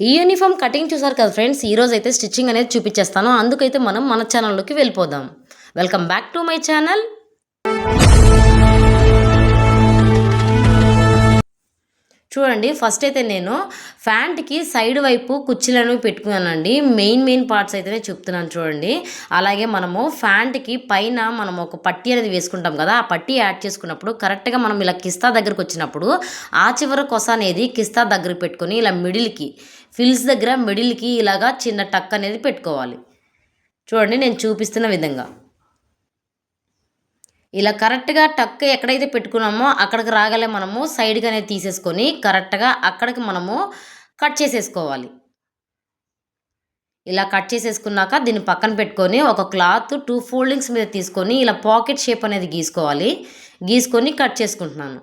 ఈ uniform cutting చూసారు కదా ఫ్రెండ్స్. ఈరోజు అయితే స్టిచ్చింగ్ అనేది చూపించేస్తాను. అందుకైతే మనం మన ఛానల్లోకి వెళ్ళిపోదాం. Welcome back to my channel. చూడండి, ఫస్ట్ అయితే నేను ఫ్యాంట్కి సైడ్ వైపు కుర్చీలను పెట్టుకున్నానండి. మెయిన్ పార్ట్స్ అయితేనే చెప్తున్నాను చూడండి. అలాగే మనము ఫ్యాంట్కి పైన మనం ఒక పట్టీ అనేది వేసుకుంటాం కదా, ఆ పట్టీ యాడ్ చేసుకున్నప్పుడు కరెక్ట్గా మనం ఇలా కిస్తా దగ్గరకు వచ్చినప్పుడు ఆ చివర కొస అనేది కిస్తా దగ్గరకు పెట్టుకొని ఇలా మిడిల్కి ఫిల్స్ దగ్గర మిడిల్కి ఇలాగా చిన్న టక్ అనేది పెట్టుకోవాలి. చూడండి, నేను చూపిస్తున్న విధంగా ఇలా కరెక్ట్గా టక్ ఎక్కడైతే పెట్టుకున్నామో అక్కడికి రాగలే మనము సైడ్కి అనేది తీసేసుకొని కరెక్ట్గా అక్కడికి మనము కట్ చేసేసుకోవాలి. ఇలా కట్ చేసేసుకున్నాక దీన్ని పక్కన పెట్టుకొని ఒక క్లాత్ 2 ఫోల్డింగ్స్ మీద తీసుకొని ఇలా పాకెట్ షేప్ అనేది గీసుకొని కట్ చేసుకుంటున్నాను.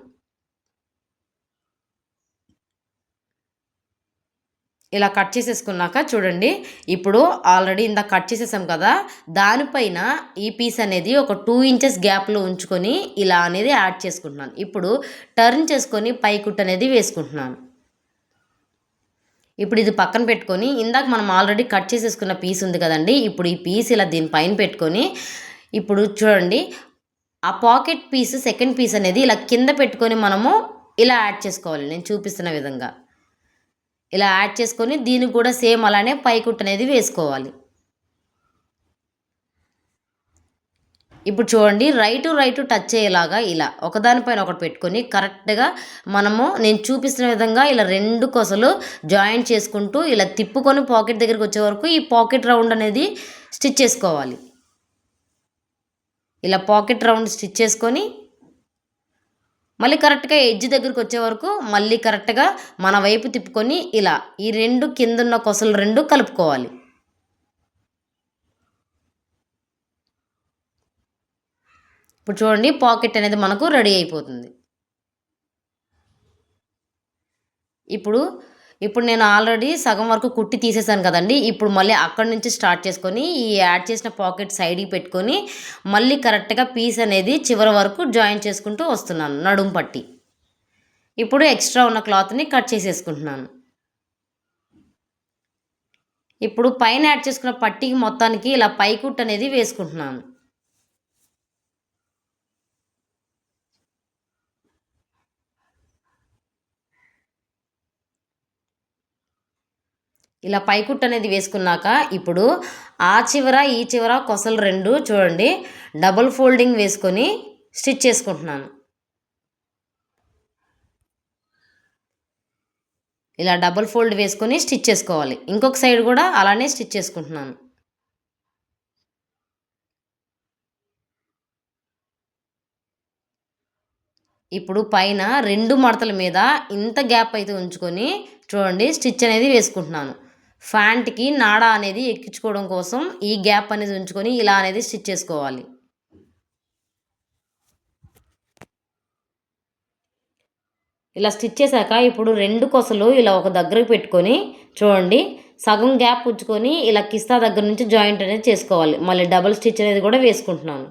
ఇలా కట్ చేసేసుకున్నాక చూడండి, ఇప్పుడు ఆల్రెడీ ఇందాక కట్ చేసేసాం కదా, దానిపైన ఈ పీస్ అనేది ఒక 2 ఇంచెస్ గ్యాప్లో ఉంచుకొని ఇలా అనేది యాడ్ చేసుకుంటున్నాను. ఇప్పుడు టర్న్ చేసుకొని పై కుట్టు అనేది వేసుకుంటున్నాను. ఇప్పుడు ఇది పక్కన పెట్టుకొని ఇందాక మనం ఆల్రెడీ కట్ చేసేసుకున్న పీస్ ఉంది కదండి, ఇప్పుడు ఈ పీస్ ఇలా దీనిపైన పెట్టుకొని ఇప్పుడు చూడండి ఆ పాకెట్ పీస్ సెకండ్ పీస్ అనేది ఇలా కింద పెట్టుకొని మనము ఇలా యాడ్ చేసుకోవాలి. నేను చూపిస్తున్న విధంగా ఇలా యాడ్ చేసుకొని దీనికి కూడా సేమ్ అలానే పై కుట్టు అనేది వేసుకోవాలి. ఇప్పుడు చూడండి, రైట్ టచ్ అయ్యేలాగా ఇలా ఒకదానిపైన ఒకటి పెట్టుకొని కరెక్ట్గా నేను చూపిస్తున్న విధంగా ఇలా 2 కొసలు జాయింట్ చేసుకుంటూ ఇలా తిప్పుకొని పాకెట్ దగ్గరికి వచ్చే వరకు ఈ పాకెట్ రౌండ్ అనేది స్టిచ్ చేసుకోవాలి. ఇలా పాకెట్ రౌండ్ స్టిచ్ చేసుకొని మళ్ళీ కరెక్ట్గా ఎడ్జ్ దగ్గరికి వచ్చే వరకు మళ్ళీ కరెక్ట్గా మన వైపు తిప్పుకొని ఇలా ఈ 2 కిందున్న కొసలు 2 కలుపుకోవాలి. ఇప్పుడు చూడండి, పాకెట్ అనేది మనకు రెడీ అయిపోతుంది. ఇప్పుడు నేను ఆల్రెడీ సగం వరకు కుట్టి తీసేసాను కదండి. ఇప్పుడు మళ్ళీ అక్కడి నుంచి స్టార్ట్ చేసుకొని ఈ యాడ్ చేసిన పాకెట్ సైడ్కి పెట్టుకొని మళ్ళీ కరెక్ట్గా పీస్ అనేది చివరి వరకు జాయిన్ చేసుకుంటూ వస్తున్నాను నడుము పట్టి. ఇప్పుడు ఎక్స్ట్రా ఉన్న క్లాత్ని కట్ చేసేసుకుంటున్నాను. ఇప్పుడు పైన యాడ్ చేసుకున్న పట్టీకి మొత్తానికి ఇలా పై కుట్టు అనేది వేసుకుంటున్నాను. ఇలా పైకుట్టు అనేది వేసుకున్నాక ఇప్పుడు ఆ చివర ఈ చివర కొసలు 2 చూడండి డబుల్ ఫోల్డింగ్ వేసుకొని స్టిచ్ చేసుకుంటున్నాను. ఇలా డబుల్ ఫోల్డ్ వేసుకొని స్టిచ్ చేసుకోవాలి. ఇంకొక సైడ్ కూడా అలానే స్టిచ్ చేసుకుంటున్నాను. ఇప్పుడు పైన 2 మడతల మీద ఇంత గ్యాప్ అయితే ఉంచుకొని చూడండి స్టిచ్ అనేది వేసుకుంటున్నాను. ఫ్యాంట్కి నాడా అనేది ఎక్కించుకోవడం కోసం ఈ గ్యాప్ అనేది ఉంచుకొని ఇలా అనేది స్టిచ్ చేసుకోవాలి. ఇలా స్టిచ్ చేశాక ఇప్పుడు 2 కొసలు ఇలా ఒక దగ్గరకు పెట్టుకొని చూడండి సగం గ్యాప్ ఉంచుకొని ఇలా కిస్తా దగ్గర నుంచి జాయింట్ అనేది చేసుకోవాలి. మళ్ళీ డబుల్ స్టిచ్ అనేది కూడా వేసుకుంటున్నాను.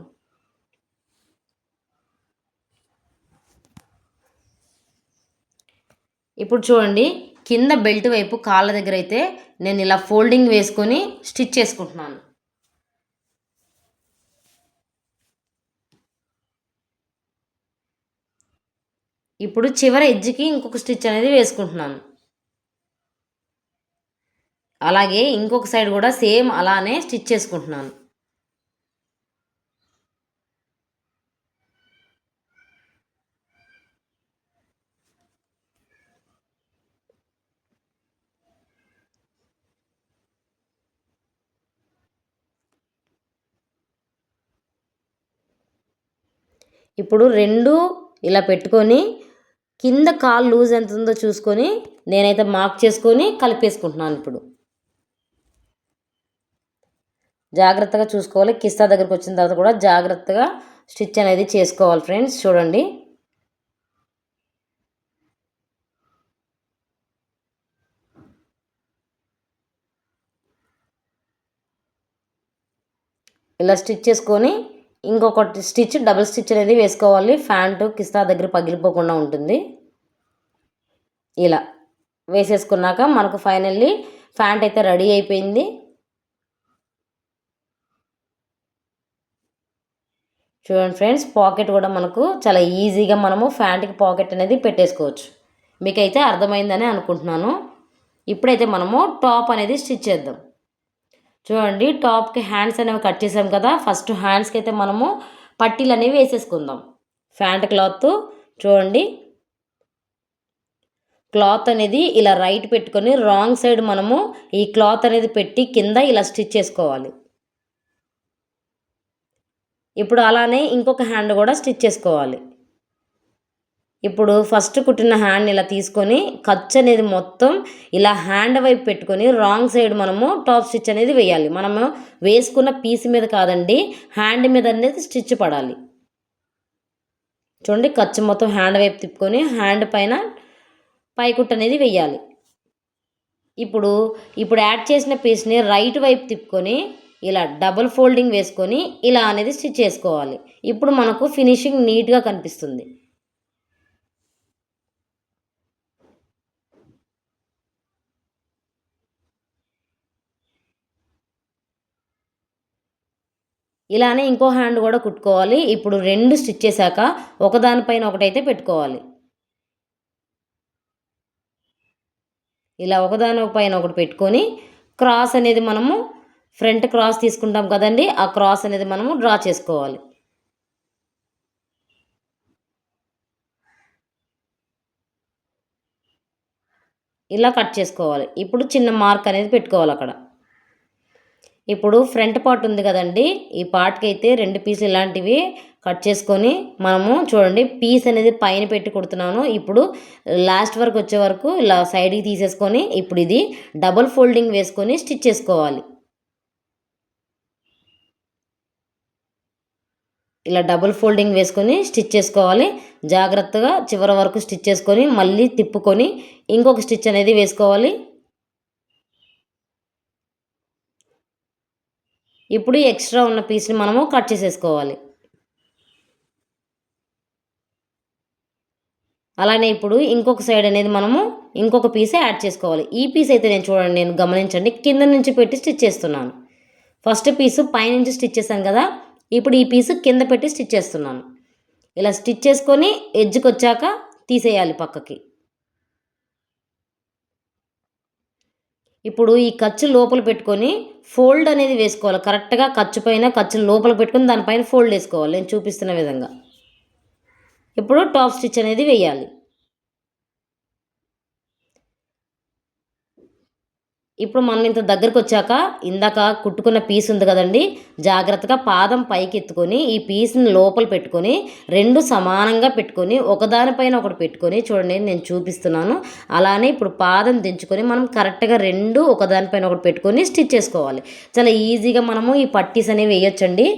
ఇప్పుడు చూడండి, కింద బెల్ట్ వైపు కాళ్ళ దగ్గర అయితే నేను ఇలా ఫోల్డింగ్ వేసుకొని స్టిచ్ చేసుకుంటున్నాను. ఇప్పుడు చివరి ఎడ్జ్కి ఇంకొక స్టిచ్ అనేది వేసుకుంటున్నాను. అలాగే ఇంకొక సైడ్ కూడా సేమ్ అలానే స్టిచ్ చేసుకుంటున్నాను. ఇప్పుడు 2 ఇలా పెట్టుకొని కింద కాలు లూజ్ ఎంత ఉందో చూసుకొని నేనైతే మార్క్ చేసుకొని కలిపేసుకుంటున్నాను. ఇప్పుడు జాగ్రత్తగా చూసుకోవాలి. కిస్తా దగ్గరకు వచ్చిన తర్వాత కూడా జాగ్రత్తగా స్టిచ్ అనేది చేసుకోవాలి ఫ్రెండ్స్. చూడండి, ఇలా స్టిచ్ చేసుకొని ఇంకొకటి స్టిచ్ డబుల్ స్టిచ్ అనేది వేసుకోవాలి. ఫ్యాంటు కిస్తా దగ్గర పగిలిపోకుండా ఉంటుంది. ఇలా వేసేసుకున్నాక మనకు ఫైనల్లీ ప్యాంట్ అయితే రెడీ అయిపోయింది. చూడండి ఫ్రెండ్స్, పాకెట్ కూడా మనకు చాలా ఈజీగా మనము ప్యాంట్కి పాకెట్ అనేది పెట్టేసుకోవచ్చు. మీకైతే అర్థమైందని అనుకుంటున్నాను. ఇప్పుడైతే మనము టాప్ అనేది స్టిచ్ చేద్దాం. చూడండి, టాప్కి హ్యాండ్స్ అనేవి కట్ చేసాం కదా. ఫస్ట్ హ్యాండ్స్కి అయితే మనము పట్టీలు అనేవి వేసేసుకుందాం. ప్యాంట్ క్లాత్ చూడండి, క్లాత్ అనేది ఇలా రైట్ పెట్టుకొని రాంగ్ సైడ్ మనము ఈ క్లాత్ అనేది పెట్టి కింద ఇలా స్టిచ్ చేసుకోవాలి. ఇప్పుడు అలానే ఇంకొక హ్యాండ్ కూడా స్టిచ్ చేసుకోవాలి. ఇప్పుడు ఫస్ట్ కుట్టిన హ్యాండ్ ఇలా తీసుకొని ఖర్చు అనేది మొత్తం ఇలా హ్యాండ్ వైపు పెట్టుకొని రాంగ్ సైడ్ మనము టాప్ స్టిచ్ అనేది వేయాలి. మనము వేసుకున్న పీస్ మీద కాదండి, హ్యాండ్ మీద అనేది స్టిచ్ పడాలి. చూడండి, ఖర్చు మొత్తం హ్యాండ్ వైపు తిప్పుకొని హ్యాండ్ పైన పైకుట్టు అనేది వేయాలి. ఇప్పుడు యాడ్ చేసిన పీస్ని రైట్ వైపు తిప్పుకొని ఇలా డబుల్ ఫోల్డింగ్ వేసుకొని ఇలా అనేది స్టిచ్ చేసుకోవాలి. ఇప్పుడు మనకు ఫినిషింగ్ నీట్గా కనిపిస్తుంది. ఇలానే ఇంకో హ్యాండ్ కూడా కుట్టుకోవాలి. ఇప్పుడు రెండు స్టిచ్ చేశాక ఒకదానిపైన ఒకటైతే పెట్టుకోవాలి. ఇలా ఒకదానిపైన ఒకటి పెట్టుకొని క్రాస్ అనేది మనము ఫ్రంట్ క్రాస్ తీసుకుంటాం కదండి, ఆ క్రాస్ అనేది మనము డ్రా చేసుకోవాలి. ఇలా కట్ చేసుకోవాలి. ఇప్పుడు చిన్న మార్క్ అనేది పెట్టుకోవాలి అక్కడ. ఇప్పుడు ఫ్రంట్ పార్ట్ ఉంది కదండి, ఈ పార్ట్కి అయితే రెండు పీసులు ఇలాంటివి కట్ చేసుకొని మనము చూడండి పీస్ అనేది పైన పెట్టి కుడుతున్నాను. ఇప్పుడు లాస్ట్ వరకు వచ్చే వరకు ఇలా సైడ్కి తీసేసుకొని ఇప్పుడు ఇది డబుల్ ఫోల్డింగ్ వేసుకొని స్టిచ్ చేసుకోవాలి. ఇలా డబుల్ ఫోల్డింగ్ వేసుకొని స్టిచ్ చేసుకోవాలి. జాగ్రత్తగా చివరి వరకు స్టిచ్ చేసుకొని మళ్ళీ తిప్పుకొని ఇంకొక స్టిచ్ అనేది వేసుకోవాలి. ఇప్పుడు ఎక్స్ట్రా ఉన్న పీస్ని మనము కట్ చేసేసుకోవాలి. అలానే ఇప్పుడు ఇంకొక సైడ్ అనేది మనము ఇంకొక పీసే యాడ్ చేసుకోవాలి. ఈ పీస్ అయితే నేను గమనించండి, కింద నుంచి పెట్టి స్టిచ్ చేస్తున్నాను. ఫస్ట్ పీసు పైనుంచి స్టిచ్ చేశాను కదా, ఇప్పుడు ఈ పీసు కింద పెట్టి స్టిచ్ చేస్తున్నాను. ఇలా స్టిచ్ చేసుకొని ఎడ్జ్కి వచ్చాక తీసేయాలి పక్కకి. ఇప్పుడు ఈ ఖర్చు లోపల పెట్టుకొని ఫోల్డ్ అనేది వేసుకోవాలి. కరెక్ట్గా ఖర్చు పైన ఖర్చు లోపల పెట్టుకొని దానిపైన ఫోల్డ్ వేసుకోవాలి నేను చూపిస్తున్న విధంగా. ఇప్పుడు టాప్ స్టిచ్ అనేది వేయాలి. ఇప్పుడు మనం ఇంత దగ్గరకు వచ్చాక ఇందాక కుట్టుకున్న పీస్ ఉంది కదండి, జాగ్రత్తగా పాదం పైకి ఎత్తుకొని ఈ పీస్ని లోపల పెట్టుకొని రెండు సమానంగా పెట్టుకొని ఒకదానిపైన ఒకటి పెట్టుకొని చూడండి నేను చూపిస్తున్నాను. అలానే ఇప్పుడు పాదం దించుకొని మనం కరెక్ట్గా రెండు ఒకదానిపైన ఒకటి పెట్టుకొని స్టిచ్ చేసుకోవాలి. చాలా ఈజీగా మనము ఈ పట్టీస్ అనేవి వేయొచ్చండి.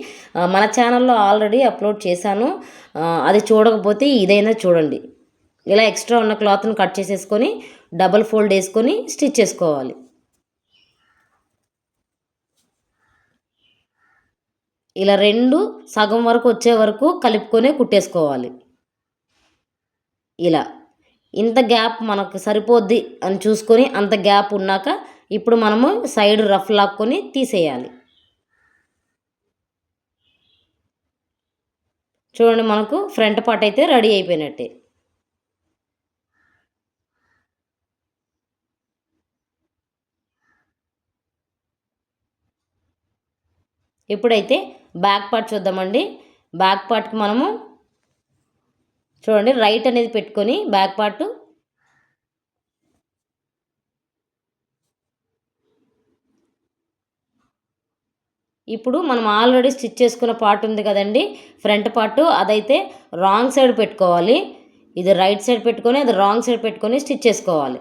మన ఛానల్లో ఆల్రెడీ అప్లోడ్ చేశాను, అది చూడకపోతే ఇదైనా చూడండి. ఇలా ఎక్స్ట్రా ఉన్న క్లాత్ని కట్ చేసేసుకొని డబల్ ఫోల్డ్ వేసుకొని స్టిచ్ చేసుకోవాలి. ఇలా రెండు సగం వరకు వచ్చే వరకు కలుపుకొని కుట్టేసుకోవాలి. ఇలా ఇంత గ్యాప్ మనకు సరిపోద్ది అని చూసుకొని అంత గ్యాప్ ఉన్నాక ఇప్పుడు మనము సైడ్ రఫ్ లాక్కొని తీసేయాలి. చూడండి, మనకు ఫ్రంట్ పార్ట్ అయితే రెడీ అయిపోయినట్టే. ఇప్పుడైతే బ్యాక్ పార్ట్ చూద్దామండి. బ్యాక్ పార్ట్కి మనము చూడండి రైట్ అనేది పెట్టుకొని బ్యాక్ పార్ట్ ఇప్పుడు మనం ఆల్రెడీ స్టిచ్ చేసుకున్న పార్ట్ ఉంది కదండి ఫ్రంట్ పార్ట్, అదైతే రాంగ్ సైడ్ పెట్టుకోవాలి. ఇది రైట్ సైడ్ పెట్టుకొని అది రాంగ్ సైడ్ పెట్టుకొని స్టిచ్ చేసుకోవాలి.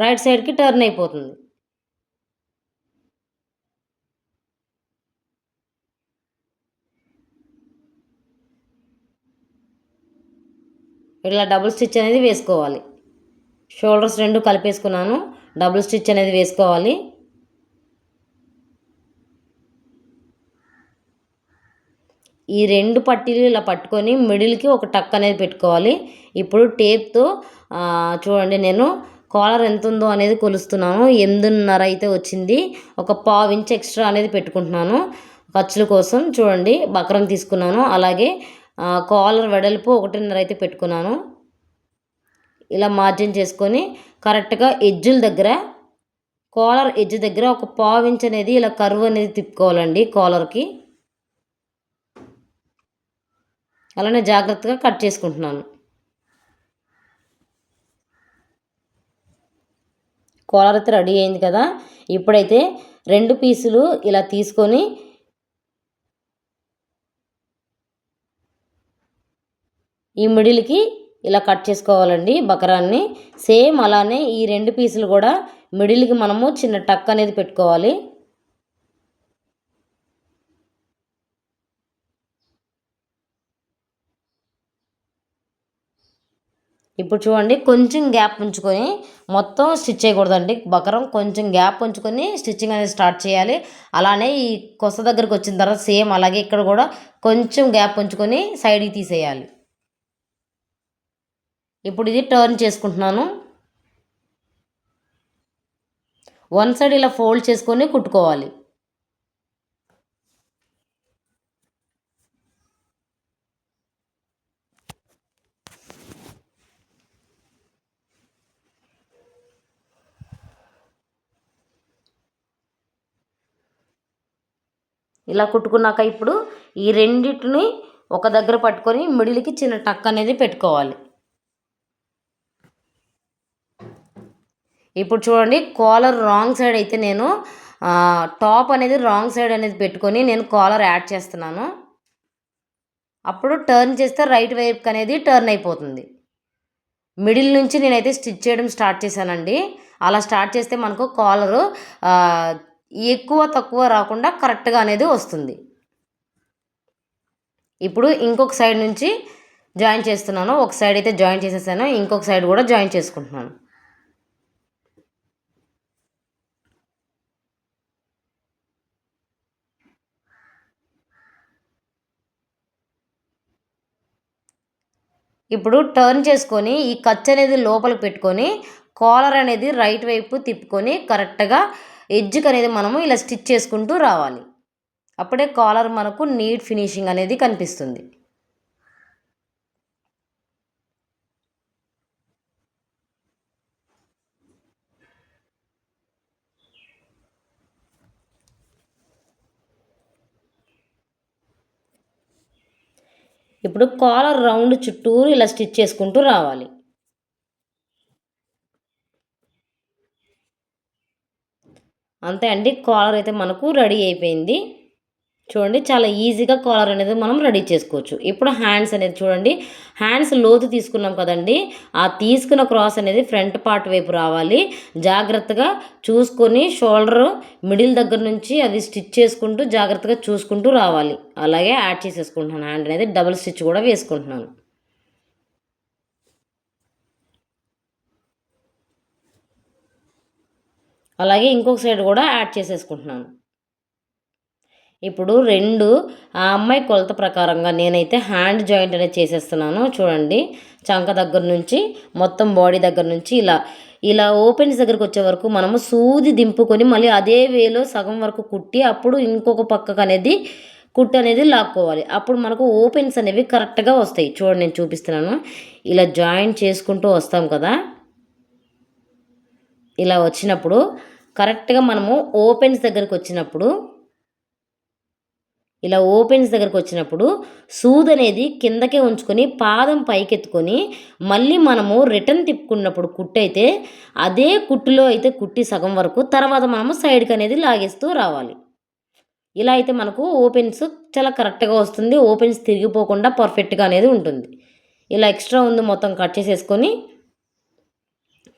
రైట్ సైడ్కి టర్న్ అయిపోతుంది. ఇలా డబుల్ స్టిచ్ అనేది వేసుకోవాలి. షోల్డర్స్ రెండు కలిపేసుకున్నాను, డబుల్ స్టిచ్ అనేది వేసుకోవాలి. ఈ 2 పట్టీలు ఇలా పట్టుకొని మిడిల్‌కి ఒక టక్ అనేది పెట్టుకోవాలి. ఇప్పుడు టేప్‌తో చూడండి నేను కాలర్ ఎంతుందో అనేది కొలుస్తున్నాను. 8.5 అయితే వచ్చింది. ఒక పావు ఇంచ్ ఎక్స్ట్రా అనేది పెట్టుకుంటున్నాను ఖర్చుల కోసం. చూడండి బక్రం తీసుకున్నాను. అలాగే కాలర్ వెడల్పు 1.5 అయితే పెట్టుకున్నాను. ఇలా మార్జిన్ చేసుకొని కరెక్ట్గా ఎడ్జుల దగ్గర, కాలర్ ఎడ్జ్ దగ్గర ఒక పావు ఇంచ్ అనేది ఇలా కర్వ్ అనేది తిప్పుకోవాలండి కాలర్కి. అలానే జాగ్రత్తగా కట్ చేసుకుంటున్నాను. కాలర్ అయితే రెడీ అయింది కదా. ఇప్పుడైతే 2 పీసులు ఇలా తీసుకొని ఈ మిడిల్కి ఇలా కట్ చేసుకోవాలండి బకరాన్ని. సేమ్ అలానే ఈ 2 పీసులు కూడా మిడిల్కి మనము చిన్న టక్ అనేది పెట్టుకోవాలి. ఇప్పుడు చూడండి కొంచెం గ్యాప్ ఉంచుకొని మొత్తం స్టిచ్ చేయకూడదండి బకరం. కొంచెం గ్యాప్ ఉంచుకొని స్టిచ్చింగ్ అనేది స్టార్ట్ చేయాలి. అలానే ఈ కొస దగ్గరకు వచ్చిన తర్వాత సేమ్ అలాగే ఇక్కడ కూడా కొంచెం గ్యాప్ ఉంచుకొని సైడ్కి తీసేయాలి. ఇప్పుడు ఇది టర్న్ చేసుకుంటున్నాను. వన్ సైడ్ ఇలా ఫోల్డ్ చేసుకొని కుట్టుకోవాలి. ఇలా కుట్టుకున్నాక ఇప్పుడు ఈ రెండింటిని ఒక దగ్గర పట్టుకొని మిడిల్కి చిన్న టక్ అనేది పెట్టుకోవాలి. ఇప్పుడు చూడండి కాలర్ రాంగ్ సైడ్ అయితే నేను టాప్ అనేది రాంగ్ సైడ్ అనేది పెట్టుకొని నేను కాలర్ యాడ్ చేస్తున్నాను. అప్పుడు టర్న్ చేస్తే రైట్ వైపుకి అనేది టర్న్ అయిపోతుంది. మిడిల్ నుంచి నేనైతే స్టిచ్ చేయడం స్టార్ట్ చేశానండి. అలా స్టార్ట్ చేస్తే మనకు కాలరు ఎక్కువ తక్కువ రాకుండా కరెక్ట్గా అనేది వస్తుంది. ఇప్పుడు ఇంకొక సైడ్ నుంచి జాయిన్ చేస్తున్నాను. ఒక సైడ్ అయితే జాయిన్ చేసేసాను, ఇంకొక సైడ్ కూడా జాయిన్ చేసుకుంటున్నాను. ఇప్పుడు టర్న్ చేసుకొని ఈ ఖర్చు అనేది లోపలికి పెట్టుకొని కాలర్ అనేది రైట్ వైపు తిప్పుకొని కరెక్ట్గా ఎడ్జ్కి అనేది మనము ఇలా స్టిచ్ చేసుకుంటూ రావాలి. అప్పుడే కాలర్ మనకు నీట్ ఫినిషింగ్ అనేది కనిపిస్తుంది. ఇప్పుడు కాలర్ రౌండ్ చుట్టూరు ఇలా స్టిచ్ చేసుకుంటూ రావాలి. అంతే అండి, కాలర్ అయితే మనకు రెడీ అయిపోయింది. చూడండి చాలా ఈజీగా కాలర్ అనేది మనం రెడీ చేసుకోవచ్చు. ఇప్పుడు హ్యాండ్స్ అనేది చూడండి, హ్యాండ్స్ లోతు తీసుకున్నాం కదండి, ఆ తీసుకున్న క్రాస్ అనేది ఫ్రంట్ పార్ట్ వైపు రావాలి. జాగ్రత్తగా చూసుకొని షోల్డర్ మిడిల్ దగ్గర నుంచి అది స్టిచ్ చేసుకుంటూ జాగ్రత్తగా చూసుకుంటూ రావాలి. అలాగే యాడ్ చేసేసుకుంటున్నాను. హ్యాండ్ అనేది డబుల్ స్టిచ్ కూడా వేసుకుంటున్నాను. అలాగే ఇంకొక సైడ్ కూడా యాడ్ చేసేసుకుంటున్నాను. ఇప్పుడు ఆ అమ్మాయి కొలత ప్రకారంగా నేనైతే హ్యాండ్ జాయింట్ అనేది చేసేస్తున్నాను. చూడండి చంక దగ్గర నుంచి మొత్తం బాడీ దగ్గర నుంచి ఇలా ఓపెన్స్ దగ్గరకు వచ్చే వరకు మనము సూది దింపుకొని మళ్ళీ అదే వేలో సగం వరకు కుట్టి అప్పుడు ఇంకొక పక్కకు అనేది కుట్టు అనేది లాక్కోవాలి. అప్పుడు మనకు ఓపెన్స్ అనేవి కరెక్ట్గా వస్తాయి. చూడండి నేను చూపిస్తున్నాను. ఇలా జాయింట్ చేసుకుంటూ వస్తాం కదా, ఇలా వచ్చినప్పుడు కరెక్ట్గా మనము ఓపెన్స్ దగ్గరకు వచ్చినప్పుడు ఇలా ఓపెన్స్ దగ్గరకు వచ్చినప్పుడు సూది అనేది కిందకే ఉంచుకొని పాదం పైకెత్తుకొని మళ్ళీ మనము రిటర్న్ తిప్పుకున్నప్పుడు కుట్టు అయితే అదే కుట్టులో అయితే కుట్టి సగం వరకు తర్వాత మనము సైడ్కి అనేది లాగేస్తూ రావాలి. ఇలా అయితే మనకు ఓపెన్స్ చాలా కరెక్ట్గా వస్తుంది. ఓపెన్స్ తిరిగిపోకుండా పర్ఫెక్ట్గా అనేది ఉంటుంది. ఇలా ఎక్స్ట్రా ఉంది మొత్తం కట్ చేసేసుకొని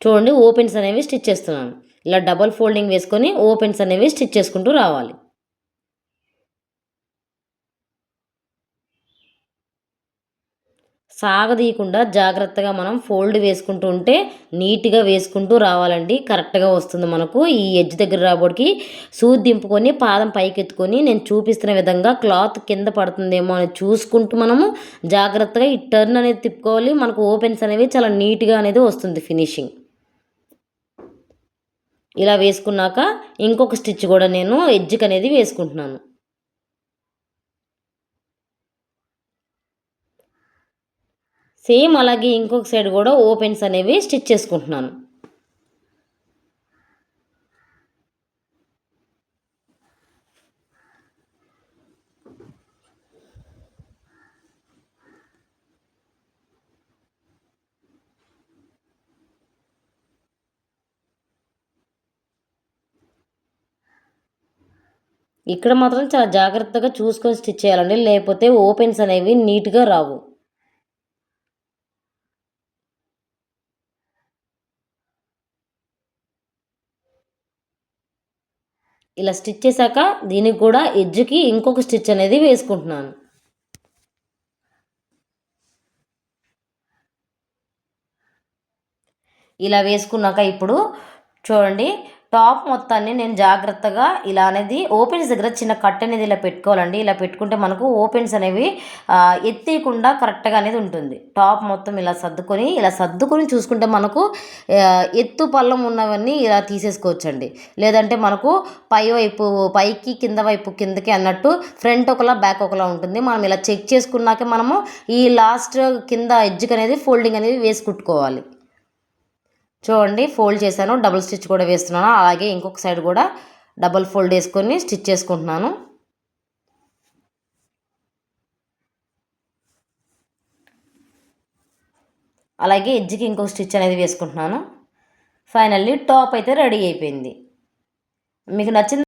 చూడండి ఓపెన్స్ అనేవి స్టిచ్ చేస్తున్నాను. ఇలా డబల్ ఫోల్డింగ్ వేసుకొని ఓపెన్స్ అనేవి స్టిచ్ చేసుకుంటూ రావాలి. సాగదీయకుండా జాగ్రత్తగా మనం ఫోల్డ్ వేసుకుంటూ ఉంటే నీట్గా వేసుకుంటూ రావాలండి. కరెక్ట్గా వస్తుంది మనకు. ఈ ఎడ్జ్ దగ్గర రాబోడికి సూది దింపుకొని పాదం పైకి ఎత్తుకొని నేను చూపిస్తున్న విధంగా క్లాత్ కింద పడుతుందేమో అని చూసుకుంటూ మనము జాగ్రత్తగా ఈ టర్న్ అనేది తిప్పుకోవాలి. మనకు ఓపెన్స్ అనేవి చాలా నీట్గా అనేది వస్తుంది ఫినిషింగ్. ఇలా వేసుకున్నాక ఇంకొక స్టిచ్ కూడా నేను ఎడ్జ్కి అనేది వేసుకుంటున్నాను. సేమ్ అలాగే ఇంకొక సైడ్ కూడా ఓపెన్స్ అనేవి స్టిచ్ చేసుకుంటున్నాను. ఇక్కడ మాత్రం చాలా జాగ్రత్తగా చూసుకొని స్టిచ్ చేయాలండి, లేకపోతే ఓపెన్స్ అనేవి నీట్గా రావు. ఇలా స్టిచ్ చేశాక దీనికి కూడా ఎడ్జ్కి ఇంకొక స్టిచ్ అనేది వేసుకుంటున్నాను. ఇలా వేసుకున్నాక ఇప్పుడు చూడండి, టాప్ మొత్తాన్ని నేను జాగ్రత్తగా ఇలా అనేది ఓపెన్స్ దగ్గర చిన్న కట్ అనేది ఇలా పెట్టుకోవాలండి. ఇలా పెట్టుకుంటే మనకు ఓపెన్స్ అనేవి ఎత్తేయకుండా కరెక్ట్గా అనేది ఉంటుంది. టాప్ మొత్తం ఇలా సర్దుకొని చూసుకుంటే మనకు ఎత్తు పల్లం ఉన్నవన్నీ ఇలా తీసేసుకోవచ్చండి. లేదంటే మనకు పైకి కింద వైపు కిందకి అన్నట్టు ఫ్రంట్ ఒకలా బ్యాక్ ఒకలా ఉంటుంది. మనం ఇలా చెక్ చేసుకున్నాక మనము ఈ లాస్ట్ కింద ఎడ్జ్కి అనేది ఫోల్డింగ్ అనేది వేసి కుట్టుకోవాలి. చూడండి, ఫోల్డ్ చేశాను, డబుల్ స్టిచ్ కూడా వేస్తున్నాను. అలాగే ఇంకొక సైడ్ కూడా డబుల్ ఫోల్డ్ వేసుకొని స్టిచ్ చేసుకుంటున్నాను. అలాగే ఎడ్జ్కి ఇంకొక స్టిచ్ అనేది వేసుకుంటున్నాను. ఫైనల్లీ టాప్ అయితే రెడీ అయిపోయింది. మీకు నచ్చింది.